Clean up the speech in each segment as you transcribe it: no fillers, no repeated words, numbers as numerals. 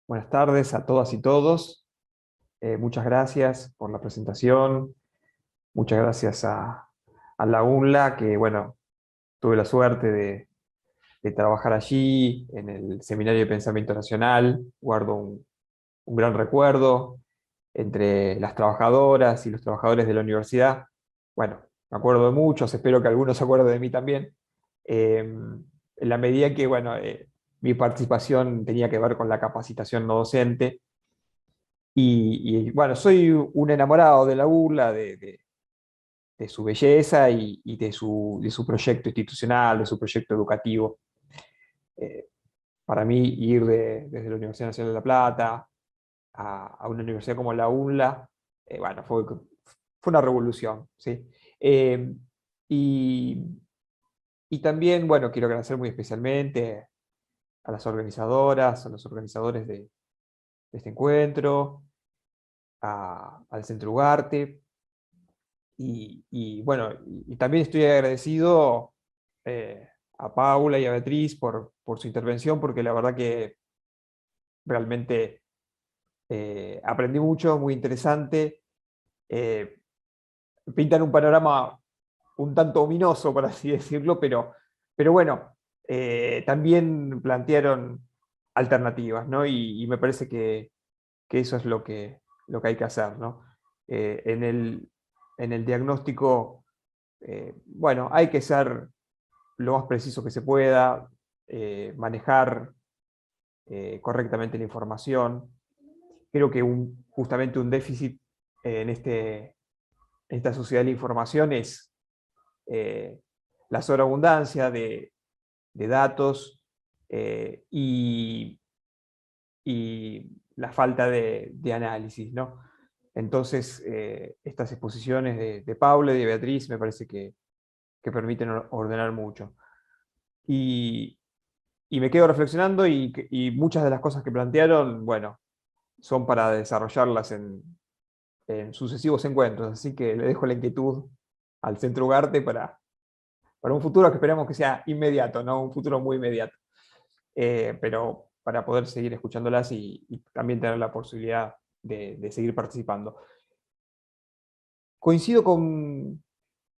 Buenas tardes a todas y todos. Muchas gracias por la presentación. Muchas gracias a la UNLA, que bueno, tuve la suerte de trabajar allí en el Seminario de Pensamiento Nacional. Guardo un gran recuerdo entre las trabajadoras y los trabajadores de la universidad. Bueno, me acuerdo de muchos, espero que algunos se acuerden de mí también. En la medida que, bueno, mi participación tenía que ver con la capacitación no docente. Bueno, soy un enamorado de la URLA, de su belleza y de su proyecto institucional, de su proyecto educativo. Eh, para mí, ir desde la Universidad Nacional de La Plata a una universidad como la UNLA, bueno, fue una revolución, ¿sí? Eh, y, y también, bueno, quiero agradecer muy especialmente a las organizadoras, a los organizadores de este encuentro, al Centro Ugarte. Bueno, y también estoy agradecido a Paula y a Beatriz por su intervención, porque la verdad que realmente aprendí mucho, muy interesante. Eh, Pintan un panorama un tanto ominoso, por así decirlo, pero bueno, también plantearon alternativas, ¿no? Y me parece que eso es lo que hay que hacer, ¿no? En el diagnóstico, bueno, hay que ser lo más preciso que se pueda, manejar correctamente la información. Creo que justamente un déficit en esta sociedad de la información es eh, la sobreabundancia de datos y la falta de análisis, ¿no? Entonces, estas exposiciones de Paula y de Beatriz me parece que permiten ordenar mucho. Y, y me quedo reflexionando y muchas de las cosas que plantearon, bueno, son para desarrollarlas en sucesivos encuentros, así que le dejo la inquietud al Centro Ugarte para un futuro que esperemos que sea inmediato, ¿no? Un futuro muy inmediato. Pero para poder seguir escuchándolas y también tener la posibilidad de seguir participando. Coincido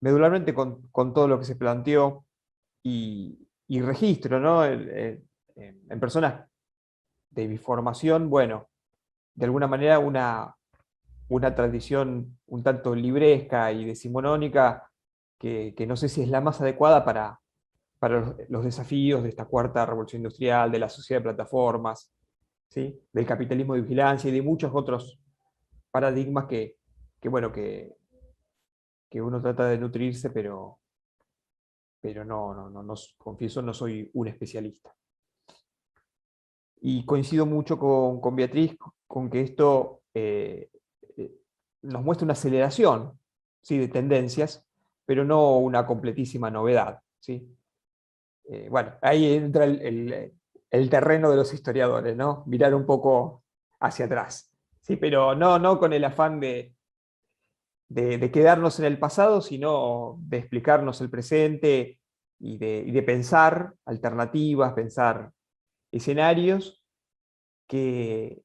medularmente con todo lo que se planteó y registro, ¿no? En personas de mi formación, bueno, de alguna manera una tradición un tanto libresca y decimonónica que no sé si es la más adecuada para los desafíos de esta cuarta revolución industrial, de la sociedad de plataformas, ¿sí? Del capitalismo de vigilancia y de muchos otros paradigmas bueno, que uno trata de nutrirse, pero no, confieso, no soy un especialista. Y coincido mucho con Beatriz, con que esto eh, nos muestra una aceleración, ¿sí? De tendencias, pero no una completísima novedad, ¿sí? Bueno, ahí entra el terreno de los historiadores, ¿no? Mirar un poco hacia atrás, ¿sí? Pero no con el afán de quedarnos en el pasado, sino de explicarnos el presente y de pensar alternativas, pensar escenarios que,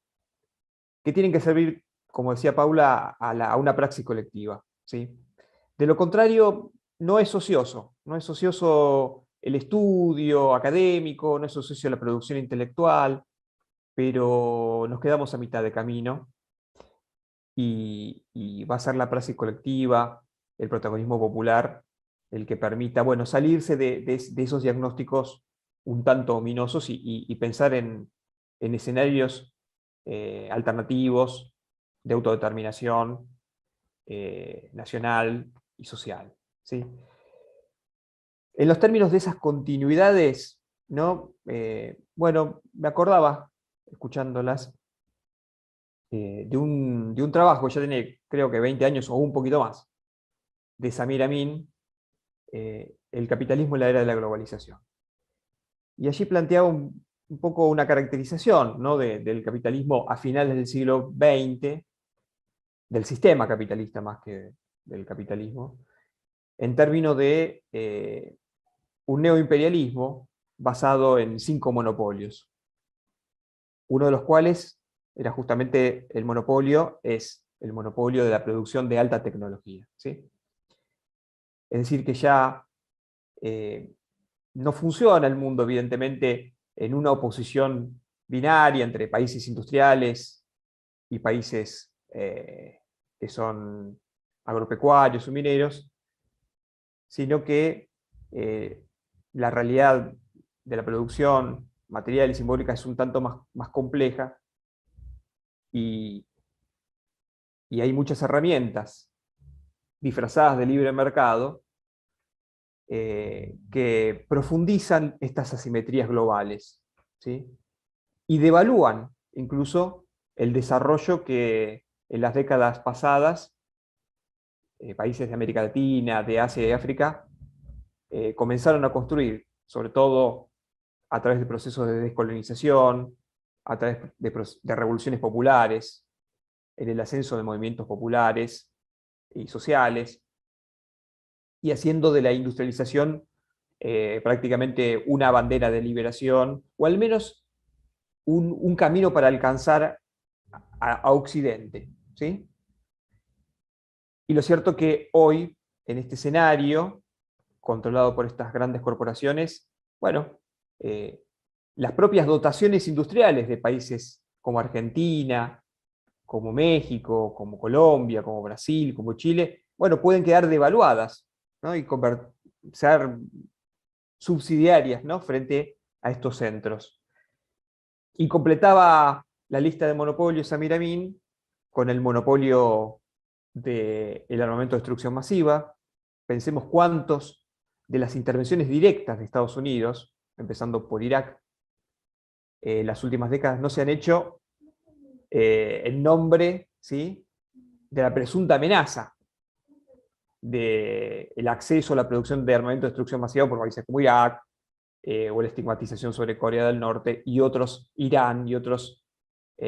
que tienen que servir, como decía Paula, a una praxis colectiva, ¿sí? De lo contrario, no es ocioso el estudio académico, no es ocioso la producción intelectual, pero nos quedamos a mitad de camino y va a ser la praxis colectiva, el protagonismo popular, el que permita, bueno, salirse de esos diagnósticos un tanto ominosos y pensar en escenarios alternativos de autodeterminación nacional y social, ¿sí? En los términos de esas continuidades, ¿no? Bueno, me acordaba, escuchándolas, de un trabajo, ya tiene creo que 20 años o un poquito más, de Samir Amin, El capitalismo en la era de la globalización. Y allí planteaba un poco una caracterización, ¿no? Del capitalismo a finales del siglo XX, del sistema capitalista más que del capitalismo, en términos de un neoimperialismo basado en 5 monopolios. uno de los cuales era justamente es el monopolio de la producción de alta tecnología, ¿sí? Es decir, que ya no funciona el mundo, evidentemente, en una oposición binaria entre países industriales y países que son agropecuarios o mineros, sino que la realidad de la producción material y simbólica es un tanto más compleja y, y hay muchas herramientas disfrazadas de libre mercado que profundizan estas asimetrías globales, ¿sí? Y devalúan incluso el desarrollo que en las décadas pasadas países de América Latina, de Asia y de África comenzaron a construir, sobre todo a través de procesos de descolonización, a través de revoluciones populares, en el ascenso de movimientos populares y sociales, y haciendo de la industrialización prácticamente una bandera de liberación, o al menos un camino para alcanzar a Occidente, ¿sí? Y lo cierto que hoy, en este escenario, controlado por estas grandes corporaciones, bueno, eh, las propias dotaciones industriales de países como Argentina, como México, como Colombia, como Brasil, como Chile, bueno, pueden quedar devaluadas, ¿no? Y ser subsidiarias, ¿no? Frente a estos centros. Y completaba la lista de monopolios Samir Amin con el monopolio del armamento de destrucción masiva. Pensemos cuántos de las intervenciones directas de Estados Unidos, empezando por Irak, en las últimas décadas no se han hecho en nombre, ¿sí?, de la presunta amenaza del acceso a la producción de armamento de destrucción masiva por países como Irak, o la estigmatización sobre Corea del Norte y otros, Irán y otros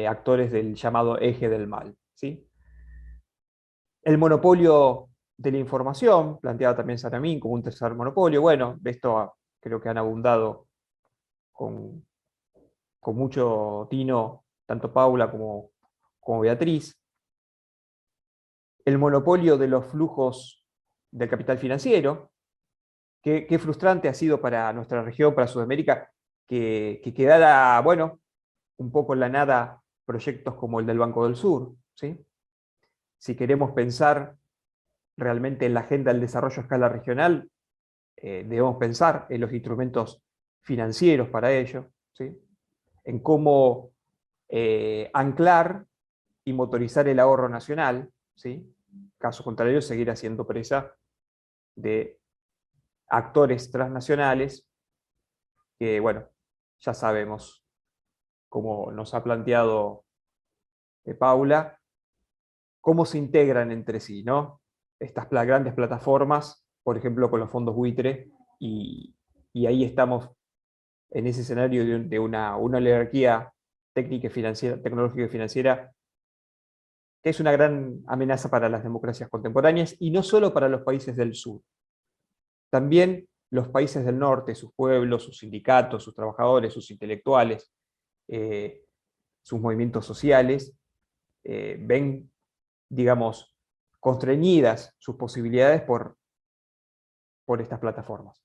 actores del llamado eje del mal, ¿sí? El monopolio de la información, planteado también Saramín como un tercer monopolio, bueno, de esto creo que han abundado con, con mucho tino tanto Paula como Beatriz. El monopolio de los flujos del capital financiero, qué frustrante ha sido para nuestra región, para Sudamérica, que quedara, bueno, un poco en la nada proyectos como el del Banco del Sur, ¿sí? Si queremos pensar realmente en la agenda del desarrollo a escala regional, debemos pensar en los instrumentos financieros para ello, ¿sí? En cómo anclar y motorizar el ahorro nacional, ¿sí? Caso contrario, seguirá siendo presa de actores transnacionales que, bueno, ya sabemos, como nos ha planteado Paula, cómo se integran entre sí, ¿no? Estas grandes plataformas, por ejemplo, con los fondos buitre, y, y ahí estamos en ese escenario de una oligarquía técnica y financiera, tecnológica y financiera, que es una gran amenaza para las democracias contemporáneas, y no solo para los países del sur. También los países del norte, sus pueblos, sus sindicatos, sus trabajadores, sus intelectuales, eh, sus movimientos sociales, ven, digamos, constreñidas sus posibilidades por estas plataformas.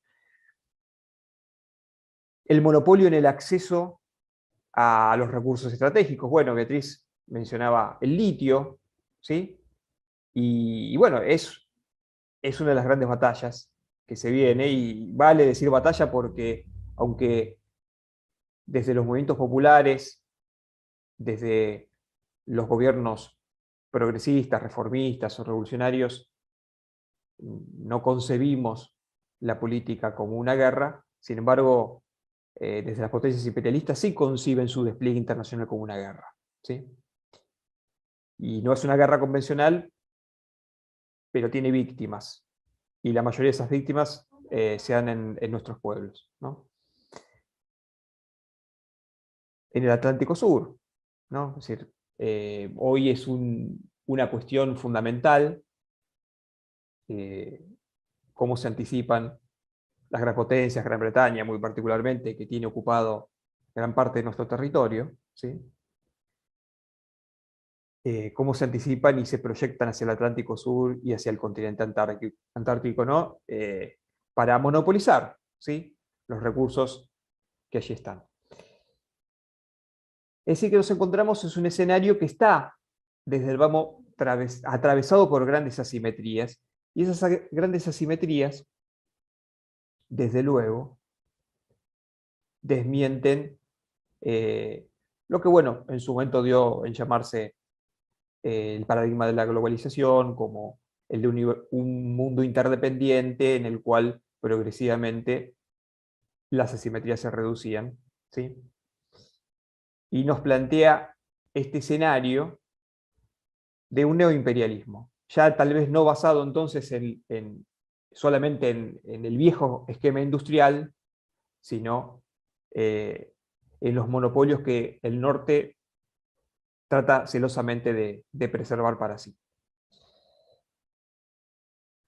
El monopolio en el acceso a los recursos estratégicos. Bueno, Beatriz mencionaba el litio, ¿sí? Y bueno, es una de las grandes batallas que se viene, y vale decir batalla porque, aunque desde los movimientos populares, desde los gobiernos progresistas, reformistas o revolucionarios, no concebimos la política como una guerra, sin embargo, desde las potencias imperialistas sí conciben su despliegue internacional como una guerra, ¿sí? Y no es una guerra convencional, pero tiene víctimas, y la mayoría de esas víctimas se dan en nuestros pueblos, ¿no? En el Atlántico Sur, ¿no? Es decir, hoy es una cuestión fundamental cómo se anticipan las gran potencias, Gran Bretaña muy particularmente, que tiene ocupado gran parte de nuestro territorio, ¿sí? Cómo se anticipan y se proyectan hacia el Atlántico Sur y hacia el continente antártico, ¿no? Para monopolizar, ¿sí? Los recursos que allí están. Es decir, que nos encontramos en un escenario que está, desde el vamos, atravesado por grandes asimetrías, y esas grandes asimetrías, desde luego, desmienten lo que, bueno, en su momento dio en llamarse el paradigma de la globalización, como el de un mundo interdependiente en el cual progresivamente las asimetrías se reducían, ¿sí? Y nos plantea este escenario de un neoimperialismo, ya tal vez no basado entonces solamente en el viejo esquema industrial, sino en los monopolios que el norte trata celosamente de preservar para sí.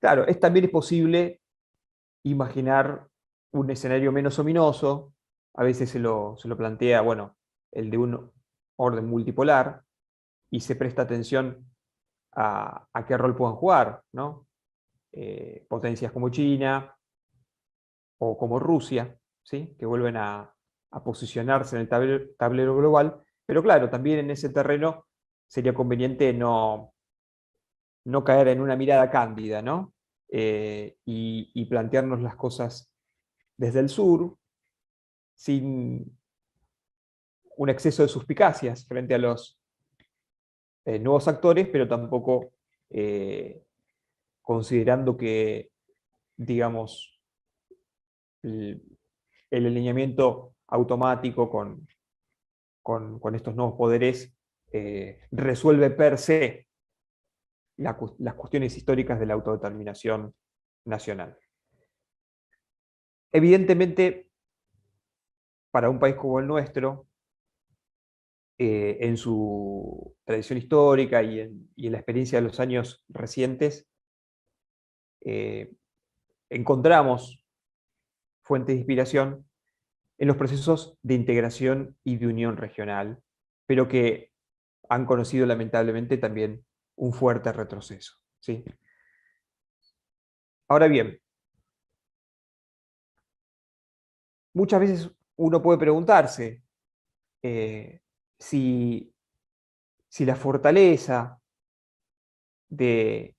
Claro, también es posible imaginar un escenario menos ominoso, a veces se lo plantea, bueno, el de un orden multipolar, y se presta atención a qué rol puedan jugar, ¿no? Potencias como China o como Rusia, ¿sí? Que vuelven a posicionarse en el tablero global, pero claro, también en ese terreno sería conveniente no caer en una mirada cándida, ¿no? Y plantearnos las cosas desde el sur, sin un exceso de suspicacias frente a los nuevos actores, pero tampoco considerando que, digamos, el, el alineamiento automático con estos nuevos poderes resuelve per se las cuestiones históricas de la autodeterminación nacional. Evidentemente, para un país como el nuestro, en su tradición histórica y en la experiencia de los años recientes, eh, encontramos fuentes de inspiración en los procesos de integración y de unión regional, pero que han conocido lamentablemente también un fuerte retroceso, ¿sí? Ahora bien, muchas veces uno puede preguntarse eh, si, si la fortaleza de,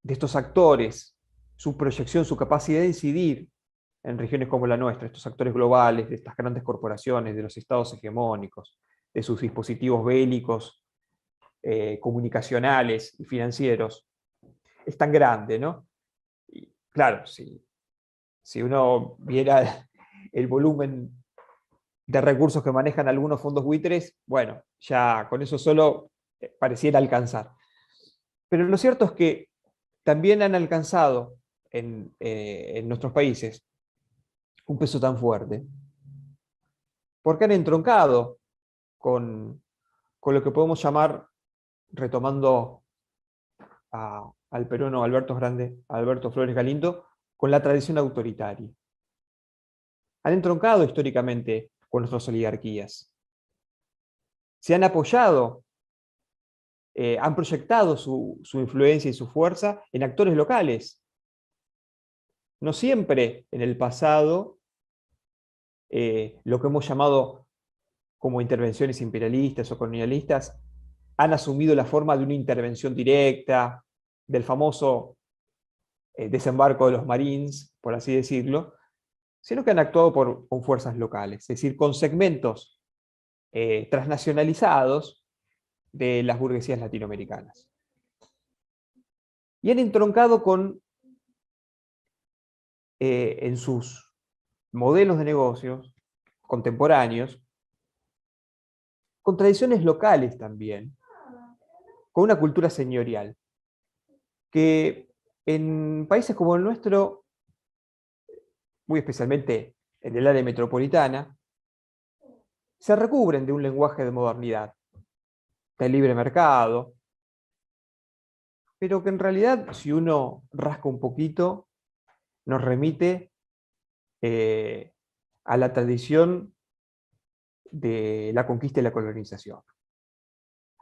de estos actores, su proyección, su capacidad de incidir en regiones como la nuestra, estos actores globales, de estas grandes corporaciones, de los estados hegemónicos, de sus dispositivos bélicos, comunicacionales y financieros, es tan grande, ¿no? Y claro, si uno viera el volumen de recursos que manejan algunos fondos buitres, bueno, ya con eso solo pareciera alcanzar. Pero lo cierto es que también han alcanzado en nuestros países un peso tan fuerte, porque han entroncado con lo que podemos llamar, retomando al peruano Alberto Flores Galindo, con la tradición autoritaria. Han entroncado históricamente con nuestras oligarquías. Se han apoyado, han proyectado su influencia y su fuerza en actores locales. No siempre en el pasado lo que hemos llamado como intervenciones imperialistas o colonialistas han asumido la forma de una intervención directa, del famoso desembarco de los Marines, por así decirlo, sino que han actuado con fuerzas locales, es decir, con segmentos transnacionalizados de las burguesías latinoamericanas. Y han entroncado en sus modelos de negocios contemporáneos, con tradiciones locales también, con una cultura señorial, que en países como el nuestro, muy especialmente en el área metropolitana, se recubren de un lenguaje de modernidad, del libre mercado, pero que en realidad, si uno rasca un poquito, nos remite a la tradición de la conquista y la colonización.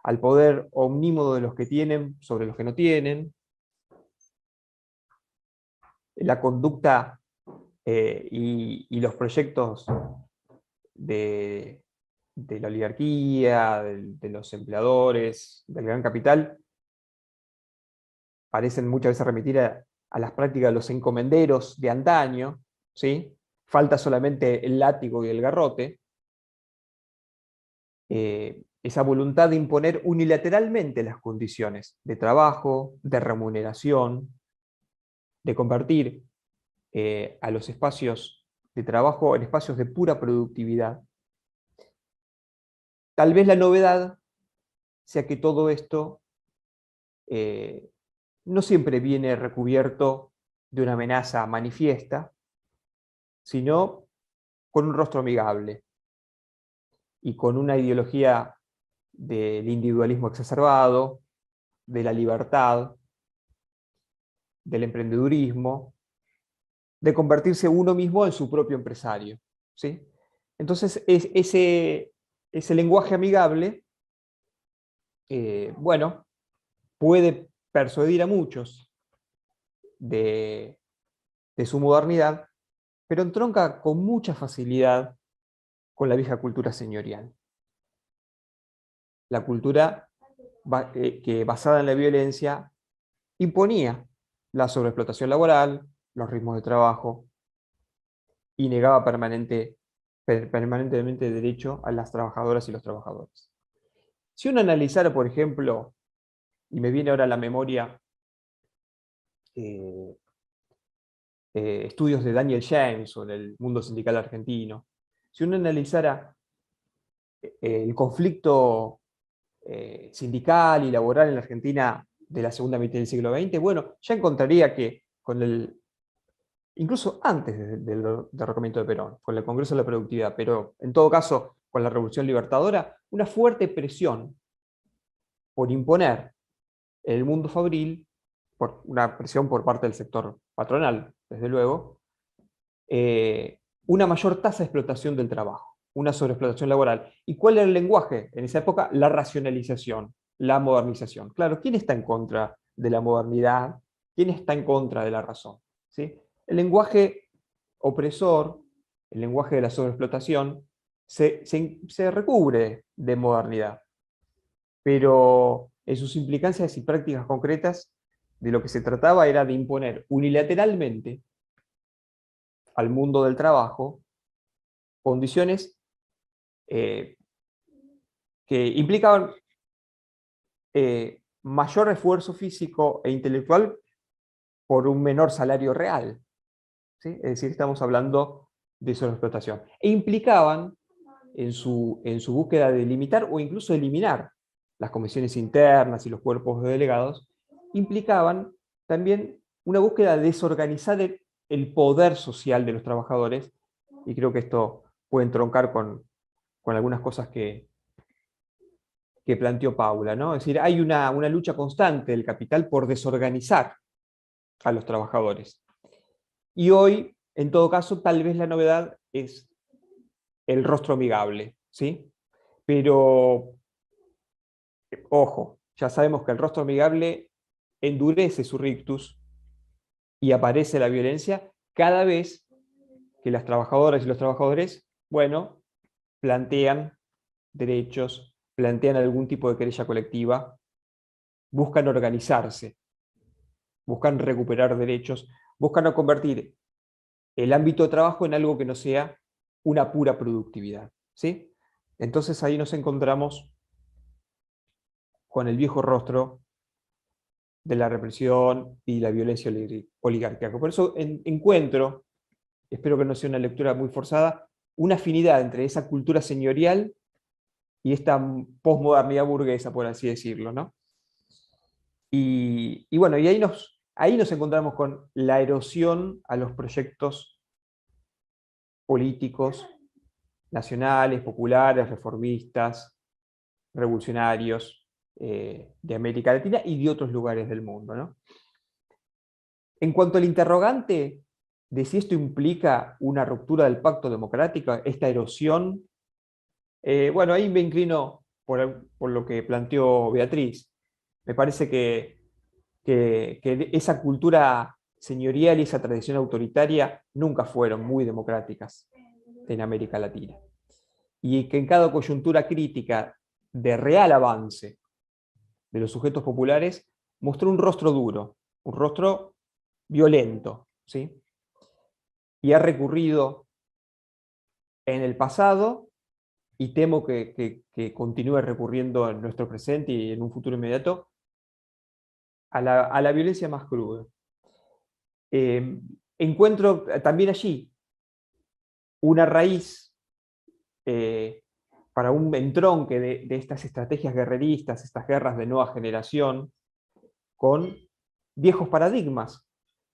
Al poder omnímodo de los que tienen sobre los que no tienen, la conducta y los proyectos de, de la oligarquía, de los empleadores, del gran capital, parecen muchas veces remitir a las prácticas de los encomenderos de antaño, ¿sí? Falta solamente el látigo y el garrote. Esa voluntad de imponer unilateralmente las condiciones de trabajo, de remuneración, de convertir a los espacios de trabajo en espacios de pura productividad. Tal vez la novedad sea que todo esto no siempre viene recubierto de una amenaza manifiesta, sino con un rostro amigable y con una ideología del individualismo exacerbado, de la libertad, del emprendedurismo, de convertirse uno mismo en su propio empresario, ¿sí? Entonces, ese lenguaje amigable, bueno, puede persuadir a muchos de, de su modernidad, pero entronca con mucha facilidad con la vieja cultura señorial. La cultura que basada en la violencia imponía la sobreexplotación laboral, los ritmos de trabajo, y negaba permanentemente derecho a las trabajadoras y los trabajadores. Si uno analizara, por ejemplo, y me viene ahora a la memoria eh, estudios de Daniel James sobre el mundo sindical argentino, si uno analizara el conflicto sindical y laboral en la Argentina de la segunda mitad del siglo XX, bueno, ya encontraría que incluso antes del derrocamiento de Perón, con el Congreso de la Productividad, pero en todo caso con la Revolución Libertadora, una fuerte presión por imponer el mundo fabril, por una presión por parte del sector patronal, desde luego, una mayor tasa de explotación del trabajo, una sobreexplotación laboral. ¿Y cuál era el lenguaje en esa época? La racionalización, la modernización. Claro, ¿quién está en contra de la modernidad? ¿Quién está en contra de la razón? ¿Sí? El lenguaje opresor, el lenguaje de la sobreexplotación, se recubre de modernidad, pero en sus implicancias y prácticas concretas, de lo que se trataba era de imponer unilateralmente al mundo del trabajo condiciones eh, que implicaban mayor esfuerzo físico e intelectual por un menor salario real, ¿sí? Es decir, estamos hablando de sobreexplotación. E implicaban en su búsqueda de limitar o incluso eliminar las comisiones internas y los cuerpos de delegados, implicaban también una búsqueda de desorganizar el poder social de los trabajadores, y creo que esto puede entroncar con algunas cosas que planteó Paula, ¿no? Es decir, hay una lucha constante del capital por desorganizar a los trabajadores. Y hoy, en todo caso, tal vez la novedad es el rostro amigable, ¿sí? Pero, ojo, ya sabemos que el rostro amigable endurece su rictus y aparece la violencia cada vez que las trabajadoras y los trabajadores, bueno, plantean derechos, plantean algún tipo de querella colectiva, buscan organizarse, buscan recuperar derechos, buscan convertir el ámbito de trabajo en algo que no sea una pura productividad, ¿sí? Entonces ahí nos encontramos con el viejo rostro de la represión y la violencia oligárquica. Por eso encuentro, espero que no sea una lectura muy forzada, una afinidad entre esa cultura señorial y esta posmodernidad burguesa, por así decirlo, ¿no? Y bueno, y ahí nos encontramos con la erosión a los proyectos políticos nacionales, populares, reformistas, revolucionarios de América Latina y de otros lugares del mundo, ¿no? En cuanto al interrogante de si esto implica una ruptura del pacto democrático, esta erosión Bueno, ahí me inclino por lo que planteó Beatriz. Me parece que esa cultura señorial y esa tradición autoritaria nunca fueron muy democráticas en América Latina. Y que en cada coyuntura crítica de real avance de los sujetos populares mostró un rostro duro, un rostro violento, ¿sí? Y ha recurrido en el pasado, y temo que continúe recurriendo en nuestro presente y en un futuro inmediato, a la violencia más cruda. Encuentro también allí una raíz eh, para un entronque de estas estrategias guerreristas, estas guerras de nueva generación, con viejos paradigmas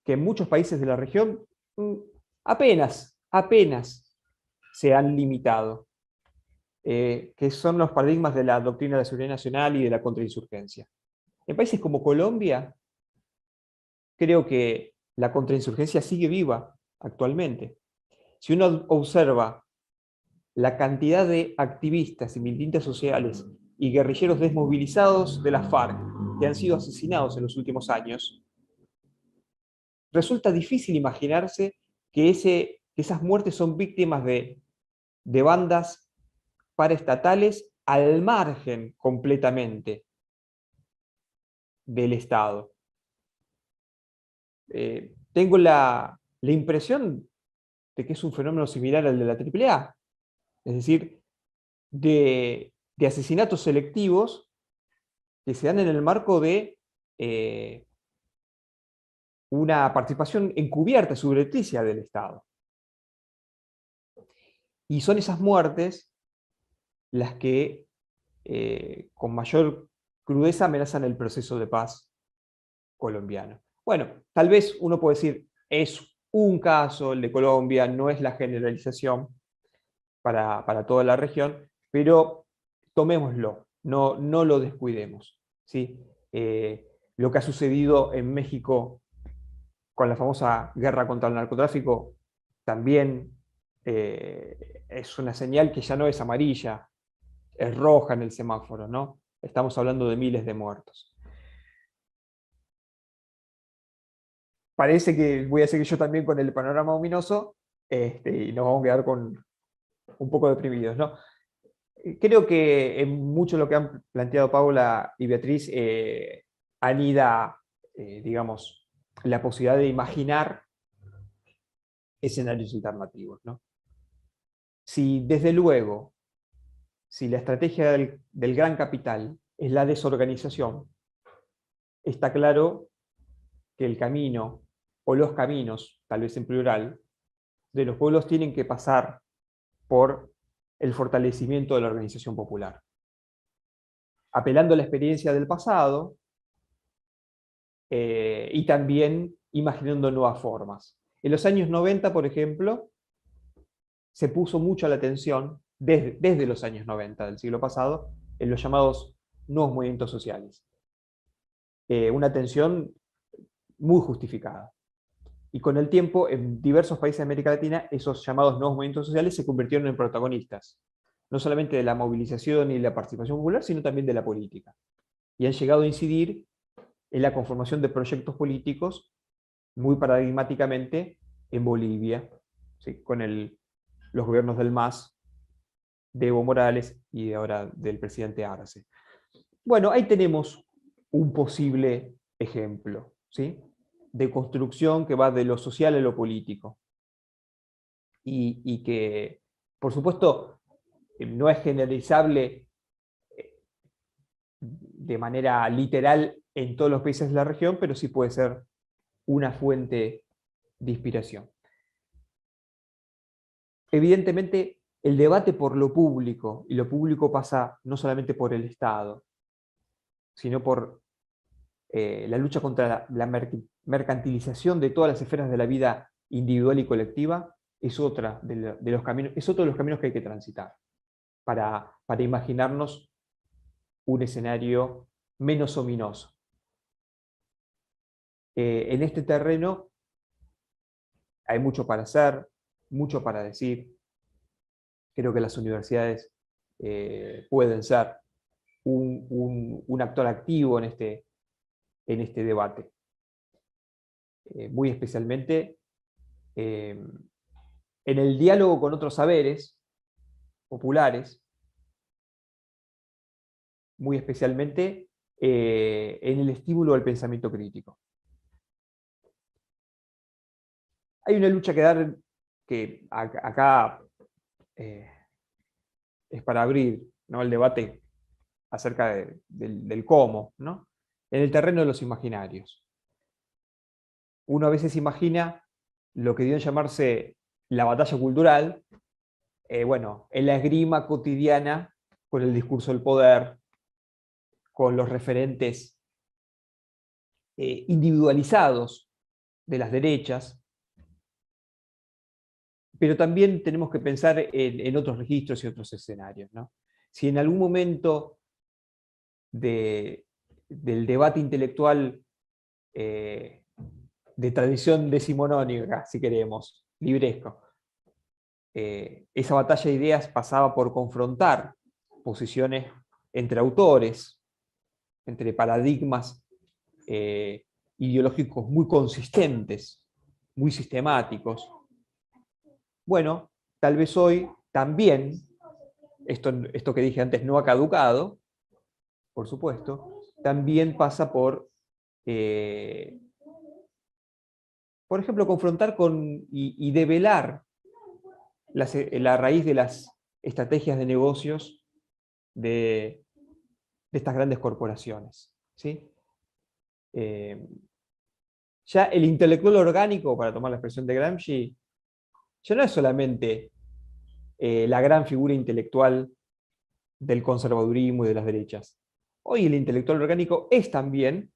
que en muchos países de la región apenas se han limitado, que son los paradigmas de la doctrina de la seguridad nacional y de la contrainsurgencia. En países como Colombia, creo que la contrainsurgencia sigue viva actualmente. Si uno observa la cantidad de activistas y militantes sociales y guerrilleros desmovilizados de la FARC que han sido asesinados en los últimos años, resulta difícil imaginarse que esas muertes son víctimas de bandas paraestatales al margen completamente del Estado. Tengo la impresión de que es un fenómeno similar al de la AAA, es decir, de asesinatos selectivos que se dan en el marco de una participación encubierta, subrepticia del Estado. Y son esas muertes las que con mayor crudeza amenazan el proceso de paz colombiano. Bueno, tal vez uno puede decir, es un caso el de Colombia, no es la generalización para toda la región, pero tomémoslo, no lo descuidemos, ¿sí? Lo que ha sucedido en México con la famosa guerra contra el narcotráfico también es una señal que ya no es amarilla, es roja en el semáforo, ¿no? Estamos hablando de miles de muertos. Parece que voy a seguir yo también con el panorama ominoso, y nos vamos a quedar con un poco deprimidos, ¿no? Creo que en mucho lo que han planteado Paula y Beatriz anida, digamos, la posibilidad de imaginar escenarios alternativos, ¿no? Si desde luego, si la estrategia del gran capital es la desorganización, está claro que el camino, o los caminos, tal vez en plural, de los pueblos tienen que pasar por el fortalecimiento de la organización popular. Apelando a la experiencia del pasado y también imaginando nuevas formas. En los años 90, por ejemplo, se puso mucho la atención, desde los años 90 del siglo pasado, en los llamados nuevos movimientos sociales. Una atención muy justificada. Y con el tiempo, en diversos países de América Latina, esos llamados nuevos movimientos sociales se convirtieron en protagonistas, no solamente de la movilización y de la participación popular, sino también de la política. Y han llegado a incidir en la conformación de proyectos políticos muy paradigmáticamente en Bolivia, ¿sí? Con los gobiernos del MAS, de Evo Morales y ahora del presidente Arce. Bueno, ahí tenemos un posible ejemplo, ¿sí? De construcción que va de lo social a lo político. Y que, por supuesto, no es generalizable de manera literal en todos los países de la región, pero sí puede ser una fuente de inspiración. Evidentemente, el debate por lo público, y lo público pasa no solamente por el Estado, sino por la lucha contra la mercantilización de todas las esferas de la vida individual y colectiva, es, otra de los caminos, es otro de los caminos que hay que transitar para imaginarnos un escenario menos ominoso. En este terreno hay mucho para hacer, mucho para decir. Creo que las universidades pueden ser un actor activo en este debate. Muy especialmente en el diálogo con otros saberes populares, muy especialmente en el estímulo al pensamiento crítico. Hay una lucha que acá es para abrir, ¿no?, el debate acerca del cómo, ¿no?, en el terreno de los imaginarios. Uno a veces imagina lo que dio en llamarse la batalla cultural, bueno, en la esgrima cotidiana con el discurso del poder, con los referentes individualizados de las derechas, pero también tenemos que pensar en otros registros y otros escenarios, ¿no? Si en algún momento del debate intelectual de tradición decimonónica, si queremos, libresco, esa batalla de ideas pasaba por confrontar posiciones entre autores, entre paradigmas ideológicos muy consistentes, muy sistemáticos. Bueno, tal vez hoy también, esto que dije antes no ha caducado, por supuesto, también pasa por ejemplo, confrontar y develar la raíz de las estrategias de negocios de estas grandes corporaciones, ¿sí? Ya el intelectual orgánico, para tomar la expresión de Gramsci, ya no es solamente la gran figura intelectual del conservadurismo y de las derechas. Hoy el intelectual orgánico es también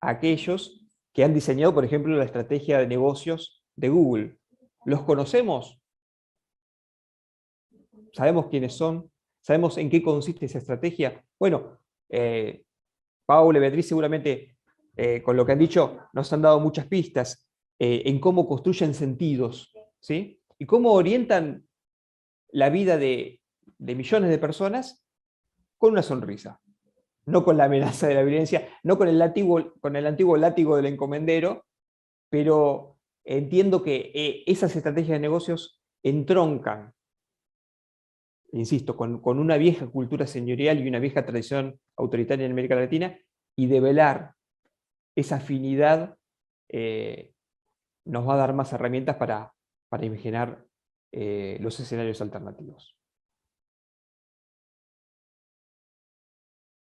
aquellos que han diseñado, por ejemplo, la estrategia de negocios de Google. ¿Los conocemos? ¿Sabemos quiénes son? ¿Sabemos en qué consiste esa estrategia? Bueno, Paula y Beatriz seguramente con lo que han dicho nos han dado muchas pistas en cómo construyen sentidos, ¿sí? Y cómo orientan la vida de millones de personas con una sonrisa, no con la amenaza de la violencia, no con el antiguo látigo del encomendero, pero entiendo que esas estrategias de negocios entroncan, insisto, con una vieja cultura señorial y una vieja tradición autoritaria en América Latina, y develar esa afinidad nos va a dar más herramientas para imaginar los escenarios alternativos.